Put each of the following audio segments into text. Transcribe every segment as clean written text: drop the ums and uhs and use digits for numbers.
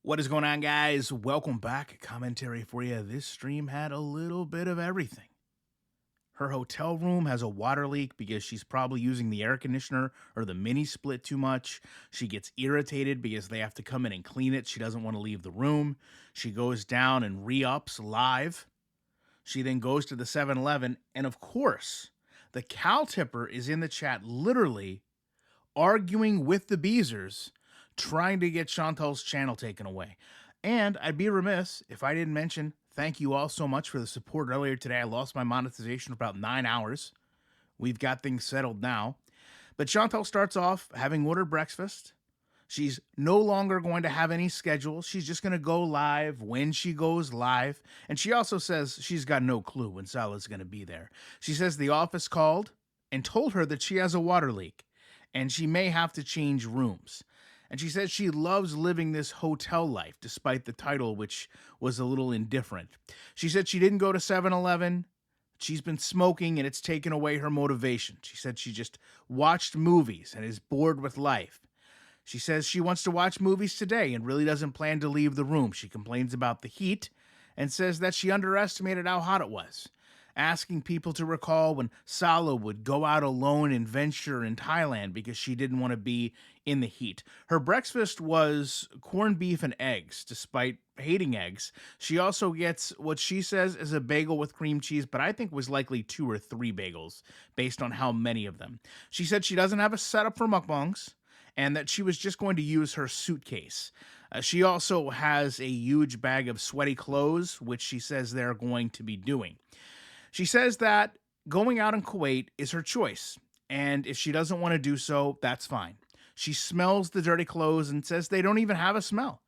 What is going on, guys? Welcome back. Commentary for you. This stream had a little bit of everything. Her hotel room has a water leak because she's probably using the air conditioner or the mini split too much. She gets irritated because they have to come in and clean it. She doesn't want to leave the room. She goes down and re ups live. She then goes to the 7-Eleven. And of course, the cow tipper is in the chat literally arguing with the Beezers, trying to get Chantal's channel taken away. And I'd be remiss if I didn't mention thank you all so much for the support earlier today. I lost my monetization for about 9 hours. We've got things settled now. But Chantal starts off having ordered breakfast. She's no longer going to have any schedule. She's just going to go live when she goes live. And she also says she's got no clue when Salah's going to be there. She says the office called and told her that she has a water leak and she may have to change rooms. And she says she loves living this hotel life, despite the title, which was a little indifferent. She said she didn't go to 7-Eleven. She's been smoking and it's taken away her motivation. She said she just watched movies and is bored with life. She says she wants to watch movies today and really doesn't plan to leave the room. She complains about the heat and says that she underestimated how hot it was, asking people to recall when Salah would go out alone and venture in Thailand because she didn't want to be in the heat. Her breakfast was corned beef and eggs, despite hating eggs. She also gets what she says is a bagel with cream cheese, but I think was likely 2 or 3 bagels based on how many of them. She said she doesn't have a setup for mukbangs and that she was just going to use her suitcase. She also has a huge bag of sweaty clothes, which she says they're going to be doing. She says that going out in Kuwait is her choice, and if she doesn't want to do so, that's fine. She smells the dirty clothes and says they don't even have a smell.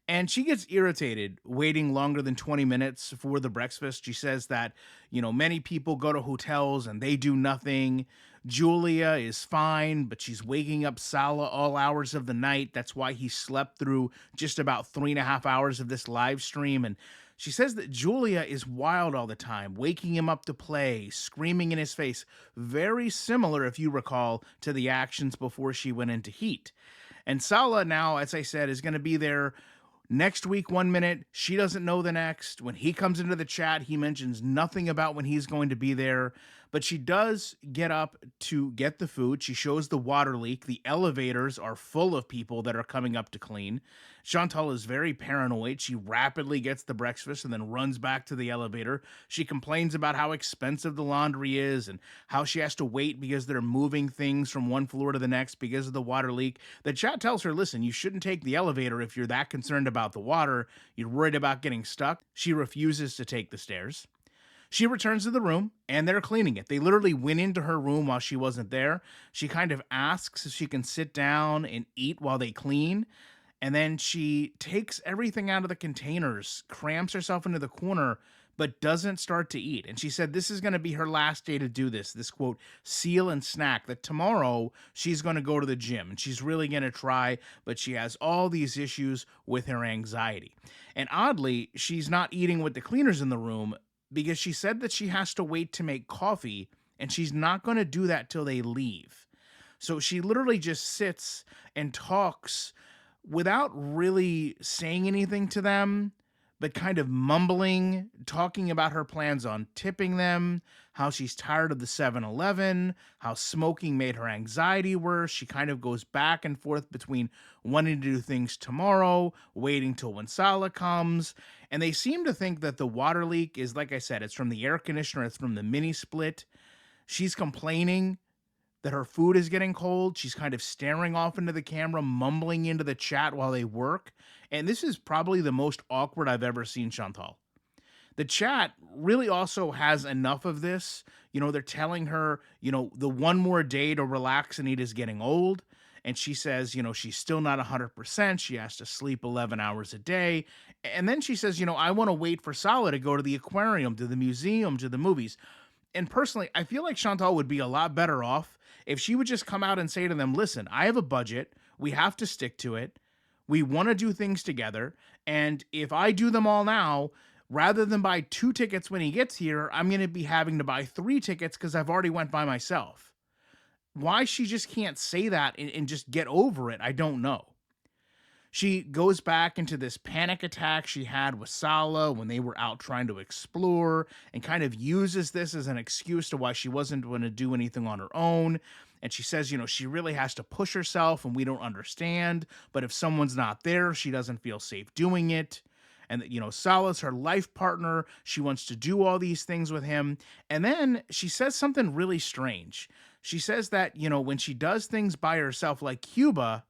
And she gets irritated waiting longer than 20 minutes for the breakfast. She says that, many people go to hotels and they do nothing. Julia is fine, but she's waking up Salah all hours of the night. That's why he slept through just about 3.5 hours of this live stream. And she says that Julia is wild all the time, waking him up to play, screaming in his face. Very similar, if you recall, to the actions before she went into heat. And Salah now, as I said, is going to be there next week, 1 minute. She doesn't know the next. When he comes into the chat, he mentions nothing about when he's going to be there. But she does get up to get the food. She shows the water leak. The elevators are full of people that are coming up to clean. Chantal is very paranoid. She rapidly gets the breakfast and then runs back to the elevator. She complains about how expensive the laundry is and how she has to wait because they're moving things from one floor to the next because of the water leak. The chat tells her, listen, you shouldn't take the elevator if you're that concerned about the water. You're worried about getting stuck. She refuses to take the stairs. She returns to the room and they're cleaning it. They literally went into her room while she wasn't there. She kind of asks if she can sit down and eat while they clean. And then she takes everything out of the containers, cramps herself into the corner, but doesn't start to eat. And she said this is going to be her last day to do this quote, seal and snack, that tomorrow she's going to go to the gym and she's really going to try, but she has all these issues with her anxiety. And oddly, she's not eating with the cleaners in the room because she said that she has to wait to make coffee and she's not going to do that till they leave. So she literally just sits and talks without really saying anything to them, but kind of mumbling, talking about her plans on tipping them, how she's tired of the 7-Eleven, how smoking made her anxiety worse. She kind of goes back and forth between wanting to do things tomorrow, waiting till when Salah comes. And they seem to think that the water leak is, like I said, it's from the air conditioner, it's from the mini split. She's complaining that her food is getting cold. She's kind of staring off into the camera, mumbling into the chat while they work. And this is probably the most awkward I've ever seen Chantal. The chat really also has enough of this. They're telling her, the one more day to relax and eat is getting old. And she says, she's still not 100%. She has to sleep 11 hours a day. And then she says, I want to wait for Salah to go to the aquarium, to the museum, to the movies. And personally, I feel like Chantal would be a lot better off if she would just come out and say to them, listen, I have a budget. We have to stick to it. We want to do things together. And if I do them all now, rather than buy 2 tickets when he gets here, I'm going to be having to buy 3 tickets because I've already went by myself. Why she just can't say that and just get over it, I don't know. She goes back into this panic attack she had with Sala when they were out trying to explore, and kind of uses this as an excuse to why she wasn't going to do anything on her own. And she says, she really has to push herself and we don't understand. But if someone's not there, she doesn't feel safe doing it. And that, Sala's her life partner. She wants to do all these things with him. And then she says something really strange. She says that, when she does things by herself, like Cuba,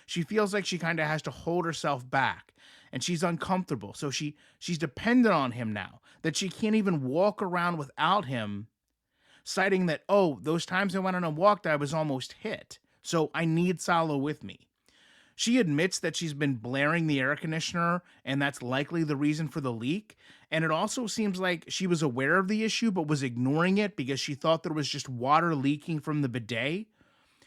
she feels like she kind of has to hold herself back and she's uncomfortable. So she's dependent on him now, that she can't even walk around without him, citing that, oh, those times I went on a walk, I was almost hit. So I need Salo with me. She admits that she's been blaring the air conditioner, and that's likely the reason for the leak. And it also seems like she was aware of the issue, but was ignoring it because she thought there was just water leaking from the bidet.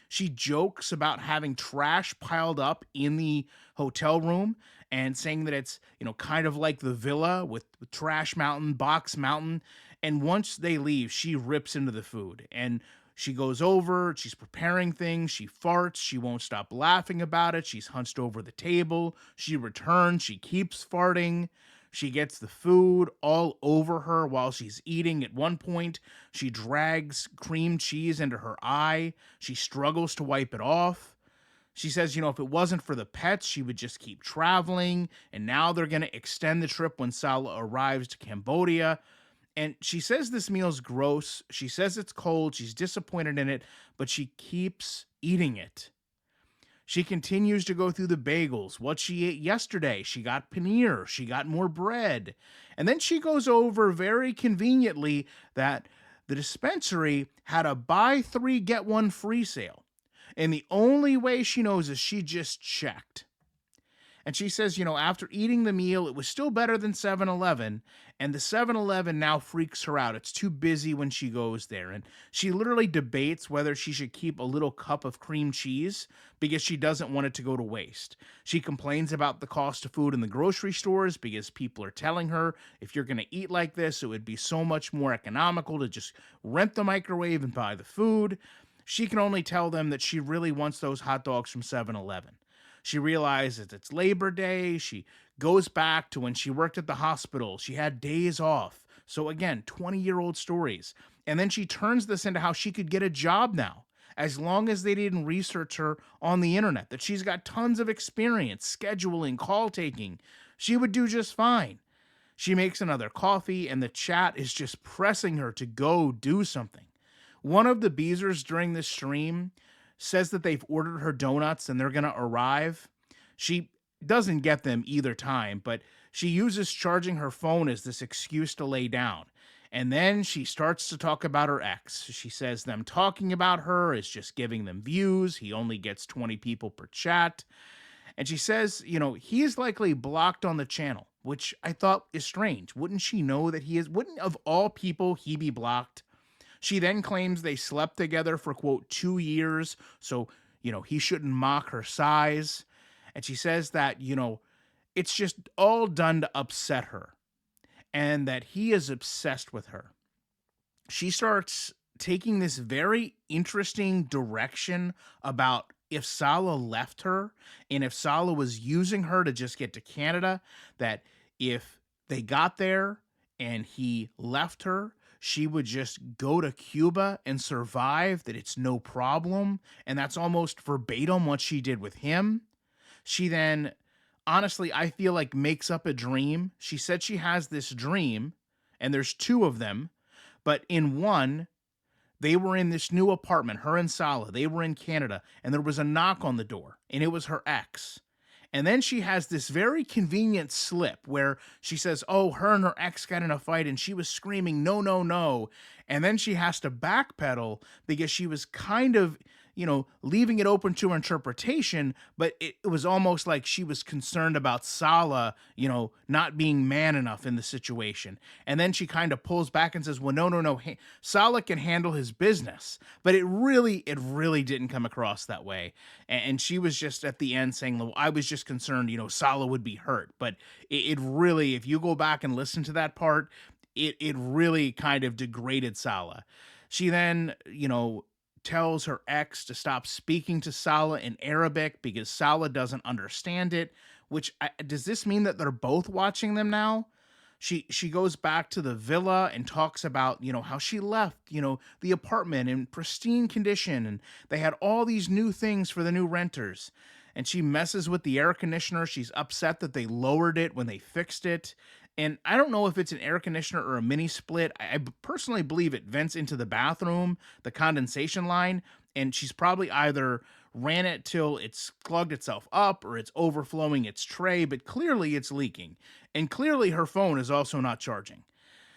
She jokes about having trash piled up in the hotel room and saying that it's, kind of like the villa with trash mountain, box mountain. And once they leave, she rips into the food and she goes over, she's preparing things, she farts, she won't stop laughing about it. She's hunched over the table. She returns, she keeps farting. She gets the food all over her while she's eating. At one point, she drags cream cheese into her eye. She struggles to wipe it off. She says, if it wasn't for the pets, she would just keep traveling. And now they're going to extend the trip when Sala arrives to Cambodia. And she says this meal's gross. She says it's cold. She's disappointed in it, but she keeps eating it. She continues to go through the bagels. What she ate yesterday, she got paneer, she got more bread. And then she goes over very conveniently that the dispensary had a buy three, get one free sale. And the only way she knows is she just checked. And she says, after eating the meal, it was still better than 7-Eleven. And the 7-Eleven now freaks her out. It's too busy when she goes there. And she literally debates whether she should keep a little cup of cream cheese because she doesn't want it to go to waste. She complains about the cost of food in the grocery stores because people are telling her, if you're going to eat like this, it would be so much more economical to just rent the microwave and buy the food. She can only tell them that she really wants those hot dogs from 7-Eleven. She realizes it's Labor Day. She goes back to when she worked at the hospital. She had days off. So again, 20-year-old stories. And then she turns this into how she could get a job now, as long as they didn't research her on the internet, that she's got tons of experience, scheduling, call taking. She would do just fine. She makes another coffee, and the chat is just pressing her to go do something. One of the Beezers during this stream says that they've ordered her donuts and they're going to arrive. She doesn't get them either time, but she uses charging her phone as this excuse to lay down. And then she starts to talk about her ex. She says them talking about her is just giving them views. He only gets 20 people per chat. And she says, he's likely blocked on the channel, which I thought is strange. Wouldn't she know that he is? Wouldn't, of all people, he be blocked? She then claims they slept together for, quote, 2 years, so, he shouldn't mock her size. And she says that, it's just all done to upset her and that he is obsessed with her. She starts taking this very interesting direction about if Sala left her and if Sala was using her to just get to Canada, that if they got there and he left her, she would just go to Cuba and survive, that it's no problem. And that's almost verbatim what she did with him. She then, honestly, I feel like makes up a dream. She said she has this dream, and there's two of them. But in one, they were in this new apartment, her and Sala. They were in Canada, and there was a knock on the door, and it was her ex. And then she has this very convenient slip where she says, oh, her and her ex got in a fight and she was screaming, no, no, no. And then she has to backpedal because she was kind of, leaving it open to her interpretation, but it was almost like she was concerned about Sala, not being man enough in the situation. And then she kind of pulls back and says, well, no, no, no, Sala can handle his business. But it really didn't come across that way. And she was just at the end saying, well, I was just concerned, Sala would be hurt. But it really, if you go back and listen to that part, it really kind of degraded Sala. She then, tells her ex to stop speaking to Sala in Arabic because Sala doesn't understand it. Does this mean that they're both watching them now? She goes back to the villa and talks about, how she left, the apartment in pristine condition, and they had all these new things for the new renters. And she messes with the air conditioner. She's upset that they lowered it when they fixed it. And I don't know if it's an air conditioner or a mini split. I personally believe it vents into the bathroom, the condensation line, and she's probably either ran it till it's clogged itself up or it's overflowing its tray, but clearly it's leaking. And clearly her phone is also not charging.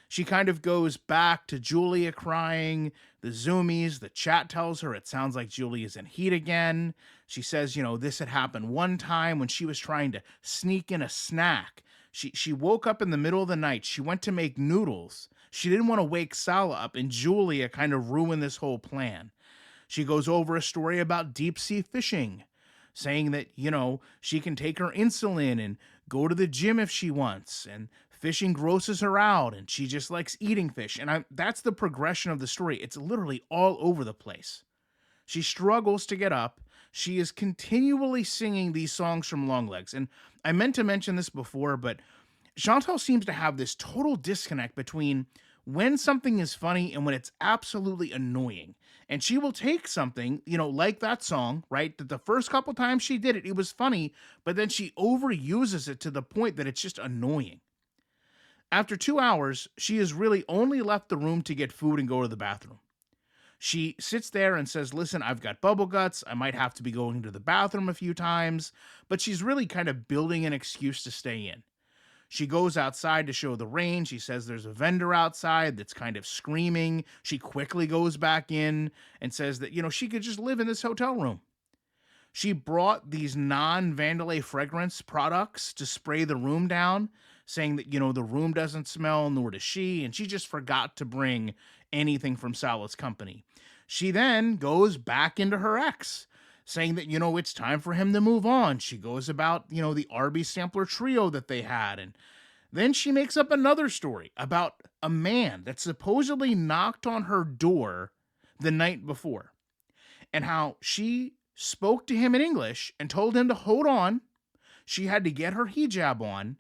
She kind of goes back to Julia crying, the zoomies, the chat tells her it sounds like Julia's in heat again. She says, this had happened one time when she was trying to sneak in a snack. She woke up in the middle of the night. She went to make noodles. She didn't want to wake Sala up, and Julia kind of ruined this whole plan. She goes over a story about deep sea fishing, saying that, she can take her insulin and go to the gym if she wants, and fishing grosses her out, and she just likes eating fish. And that's the progression of the story. It's literally all over the place. She struggles to get up. She is continually singing these songs from Longlegs. And I meant to mention this before, but Chantal seems to have this total disconnect between when something is funny and when it's absolutely annoying. And she will take something, like that song, right? That the first couple times she did it, it was funny, but then she overuses it to the point that it's just annoying. After 2 hours, she has really only left the room to get food and go to the bathroom. She sits there and says, listen, I've got bubble guts. I might have to be going to the bathroom a few times, but she's really kind of building an excuse to stay in. She goes outside to show the rain. She says there's a vendor outside that's kind of screaming. She quickly goes back in and says that, she could just live in this hotel room. She brought these non-Vandalay fragrance products to spray the room down, saying that, the room doesn't smell, nor does she, and she just forgot to bring anything from Sala's company. She then goes back into her ex, saying that, it's time for him to move on. She goes about, the Arby's sampler trio that they had, and then she makes up another story about a man that supposedly knocked on her door the night before, and how she spoke to him in English and told him to hold on. She had to get her hijab on.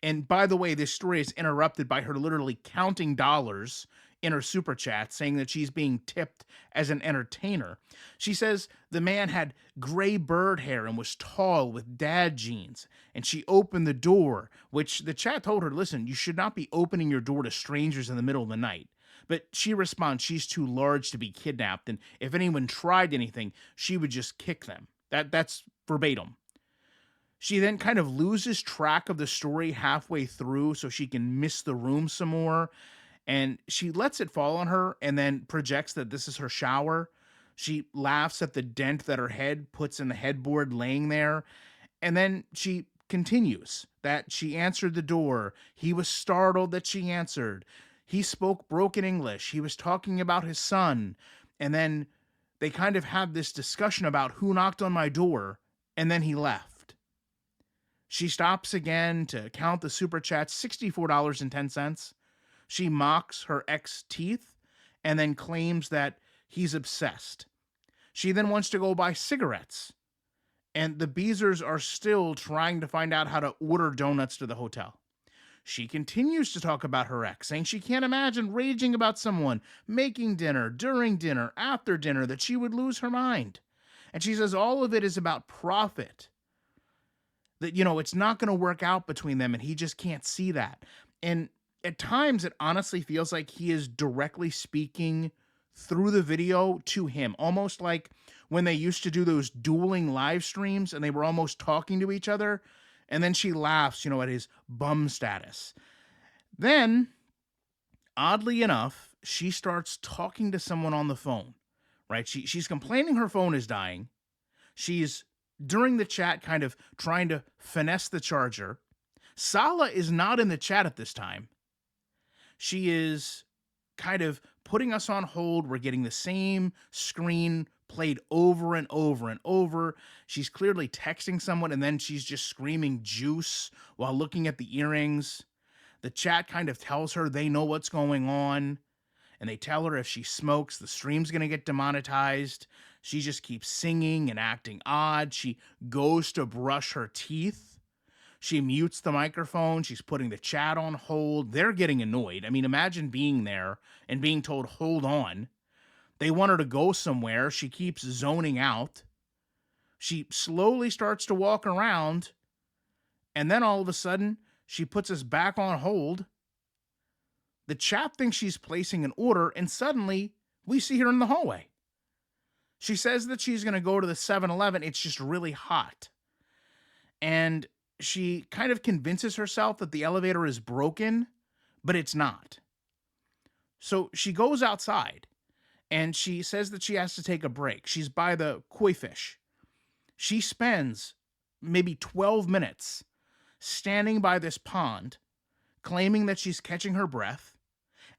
And by the way, this story is interrupted by her literally counting dollars in her super chat, saying that she's being tipped as an entertainer. She says the man had gray bird hair and was tall with dad jeans. And she opened the door, which the chat told her, listen, you should not be opening your door to strangers in the middle of the night. But she responds she's too large to be kidnapped, and if anyone tried anything, she would just kick them. That's verbatim. She then kind of loses track of the story halfway through so she can miss the room some more, and she lets it fall on her and then projects that this is her shower. She laughs at the dent that her head puts in the headboard laying there, and then she continues that she answered the door. He was startled that she answered. He spoke broken English. He was talking about his son. And then they kind of had this discussion about who knocked on my door, and then he left. She stops again to count the super chats, $64.10. She mocks her ex teeth and then claims that he's obsessed. She then wants to go buy cigarettes. And the Beezers are still trying to find out how to order donuts to the hotel. She continues to talk about her ex, saying she can't imagine raging about someone, making dinner, during dinner, after dinner, that she would lose her mind. And she says all of it is about profit. That, it's not going to work out between them, and he just can't see that. And at times, it honestly feels like he is directly speaking through the video to him, almost like when they used to do those dueling live streams and they were almost talking to each other. And then she laughs, at his bum status. Then, oddly enough, she starts talking to someone on the phone, right? She's complaining her phone is dying. She's, during the chat, kind of trying to finesse the charger. Sala is not in the chat at this time. She is kind of putting us on hold. We're getting the same screen played over and over and over. She's clearly texting someone, and then she's just screaming juice while looking at the earrings. The chat kind of tells her they know what's going on. and they tell her if she smokes, the stream's going to get demonetized. She just keeps singing and acting odd. She goes to brush her teeth. She mutes the microphone. She's putting the chat on hold. They're getting annoyed. I mean, imagine being there and being told, hold on. They want her to go somewhere. She keeps zoning out. She slowly starts to walk around, and then all of a sudden, she puts us back on hold. The chat thinks she's placing an order, and suddenly we see her in the hallway. She says that she's going to go to the 7-Eleven. It's just really hot. And she kind of convinces herself that the elevator is broken, but it's not. So she goes outside, and she says that she has to take a break. She's by the koi fish. She spends maybe 12 minutes standing by this pond, claiming that she's catching her breath,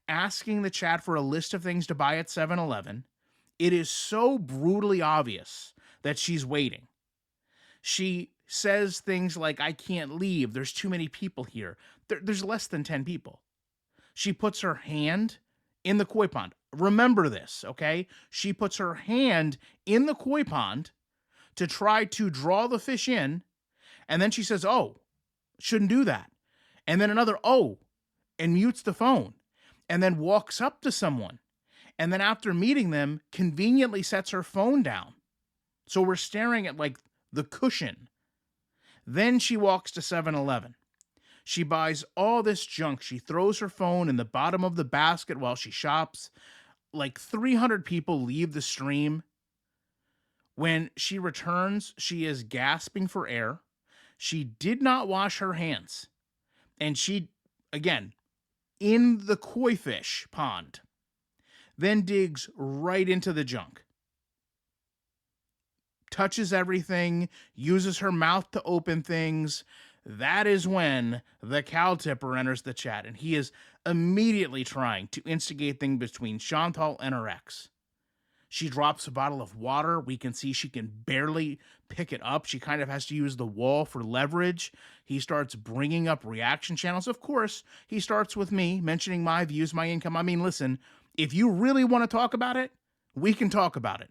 asking the chat for a list of things to buy at 7-Eleven. It is so brutally obvious that she's waiting. She says things like, I can't leave. There's too many people here. There's less than 10 people. She puts her hand in the koi pond. Remember this, okay? She puts her hand in the koi pond to try to draw the fish in, and then she says, oh, shouldn't do that. And then another, oh, and mutes the phone, and then walks up to someone. And then after meeting them, conveniently sets her phone down. So we're staring at like the cushion. Then she walks to 7-Eleven. She buys all this junk. She throws her phone in the bottom of the basket while she shops. Like 300 people leave the stream. When she returns, she is gasping for air. She did not wash her hands. And she, again, in the koi fish pond, then digs right into the junk. Touches everything, uses her mouth to open things. That is when the cow tipper enters the chat, and he is immediately trying to instigate things between Chantal and her ex. She drops a bottle of water. We can see she can barely pick it up. She kind of has to use the wall for leverage. He starts bringing up reaction channels. Of course, he starts with me, mentioning my views, my income. I mean, listen, if you really want to talk about it, we can talk about it.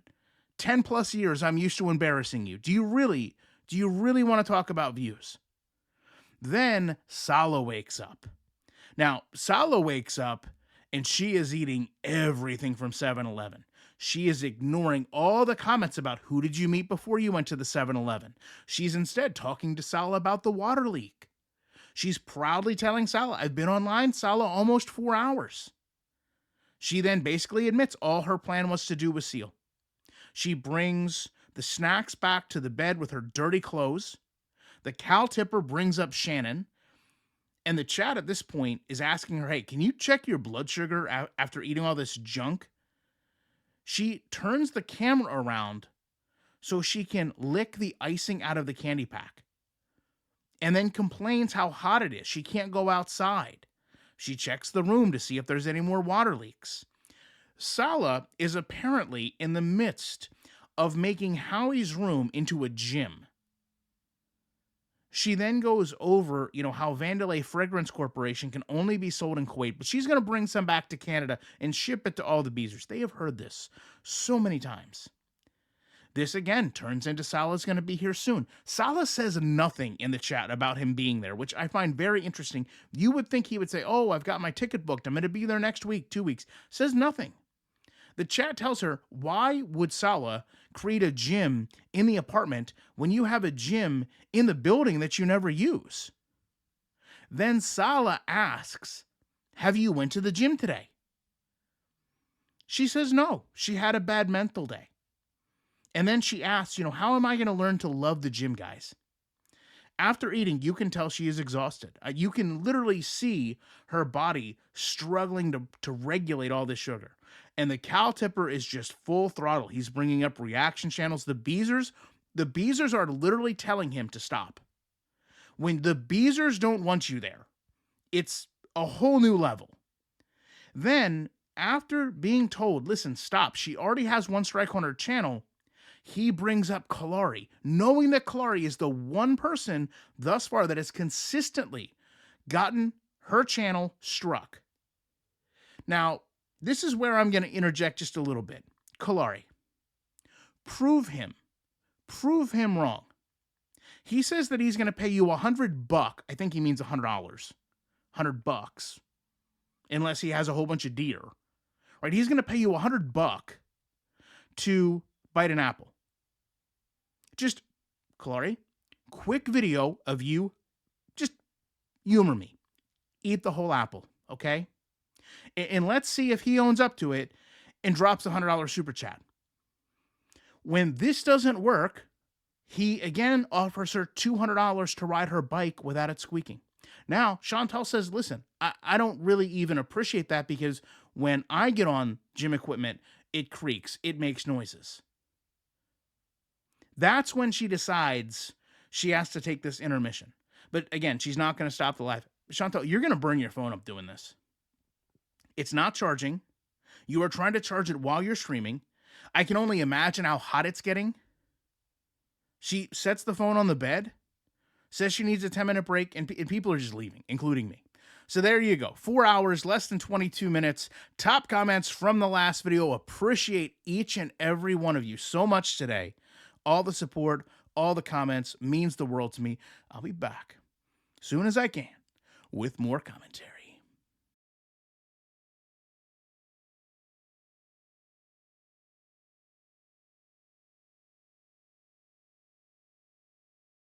10 plus years, I'm used to embarrassing you. Do you really want to talk about views? Then Sala wakes up. Now, Sala wakes up and she is eating everything from 7-Eleven. She is ignoring all the comments about who did you meet before you went to the 7-Eleven. She's instead talking to Sala about the water leak. She's proudly telling Sala, I've been online, Sala, almost 4 hours. She then basically admits all her plan was to do was seal. She brings the snacks back to the bed with her dirty clothes. The cow tipper brings up Shannon. And the chat at this point is asking her, hey, can you check your blood sugar after eating all this junk? She turns the camera around so she can lick the icing out of the candy pack. And then complains how hot it is. She can't go outside. She checks the room to see if there's any more water leaks. Sala is apparently in the midst of making Howie's room into a gym. She then goes over, how Vandalay Fragrance Corporation can only be sold in Kuwait, but she's going to bring some back to Canada and ship it to all the Beezers. They have heard this so many times. This again turns into Sala's going to be here soon. Sala says nothing in the chat about him being there, which I find very interesting. You would think he would say, oh, I've got my ticket booked. I'm going to be there next week, 2 weeks. Says nothing. The chat tells her, why would Sala create a gym in the apartment when you have a gym in the building that you never use? Then Sala asks, have you went to the gym today? She says no, she had a bad mental day. And then she asks, how am I going to learn to love the gym, guys? After eating, you can tell she is exhausted. You can literally see her body struggling to regulate all this sugar. And the cow tipper is just full throttle. He's bringing up reaction channels. The Beezers are literally telling him to stop. When the Beezers don't want you there, it's a whole new level. Then, after being told, listen, stop, she already has one strike on her channel, he brings up Kalari, knowing that Kalari is the one person thus far that has consistently gotten her channel struck. Now, This is where I'm going to interject just a little bit. Kalari, prove him wrong. He says that he's going to pay you $100. I think he means $100, $100, unless he has a whole bunch of deer, right? He's going to pay you $100 to bite an apple. Just, Kalari, quick video of you. Just humor me. Eat the whole apple, okay? And let's see if he owns up to it and drops a $100 super chat. When this doesn't work, he again offers her $200 to ride her bike without it squeaking. Now, Chantal says, listen, I don't really even appreciate that because when I get on gym equipment, it creaks, it makes noises. That's when she decides she has to take this intermission. But again, she's not going to stop the live. Chantal, you're going to burn your phone up doing this. It's not charging. You are trying to charge it while you're streaming. I can only imagine how hot it's getting. She sets the phone on the bed, says she needs a 10-minute break, and people are just leaving, including me. So there you go. 4 hours, less than 22 minutes. Top comments from the last video. Appreciate each and every one of you so much today. All the support, all the comments means the world to me. I'll be back as soon as I can with more commentary.